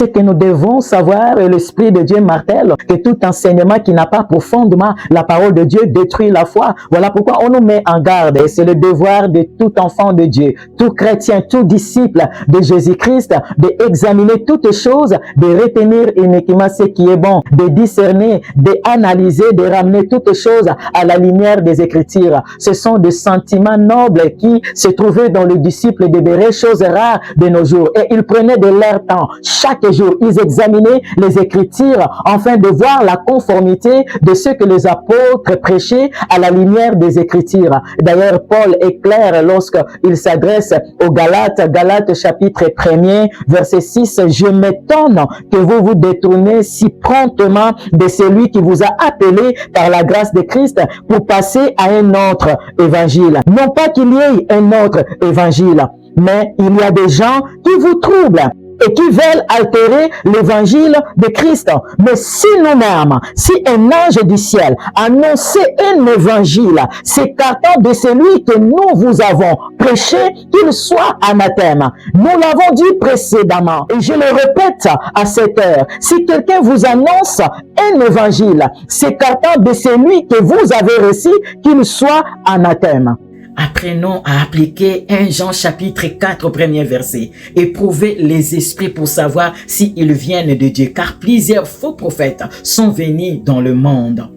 ce que nous devons savoir, et l'Esprit de Dieu martèle, que tout enseignement qui n'a pas pour fondement la parole de Dieu détruit la foi. Voilà pourquoi on nous met en garde, et c'est le devoir de tout enfant de Dieu, tout chrétien, tout disciple de Jésus-Christ, d'examiner toutes choses, de retenir uniquement ce qui est bon, de discerner, d'analyser, de ramener toutes choses à la lumière des Écritures. Ce sont des sentiments nobles qui se trouvaient dans le disciple de Béret, chose rare de nos jours. Et ils prenaient de leur temps. Chaque jour, ils examinaient les Écritures afin de voir la conformité de ce que les apôtres prêchaient à la lumière des Écritures. D'ailleurs, Paul est clair lorsqu'il s'adresse aux Galates, Galates chapitre 1er, verset 6, « Je m'étonne que vous vous détournez si promptement de celui qui vous a appelé par la grâce de Christ pour passer à un autre évangile. » Non pas qu'il y ait un autre évangile, mais il y a des gens qui vous troublent et qui veulent altérer l'évangile de Christ. Mais si nous-mêmes, si un ange du ciel annonçait un évangile s'écartant de celui que nous vous avons prêché, qu'il soit anathème. Nous l'avons dit précédemment et je le répète à cette heure. Si quelqu'un vous annonce un évangile s'écartant de celui que vous avez reçu, qu'il soit anathème. Apprenons à appliquer 1 Jean chapitre 4 premier verset. Éprouvez les esprits pour savoir s'ils viennent de Dieu, car plusieurs faux prophètes sont venus dans le monde.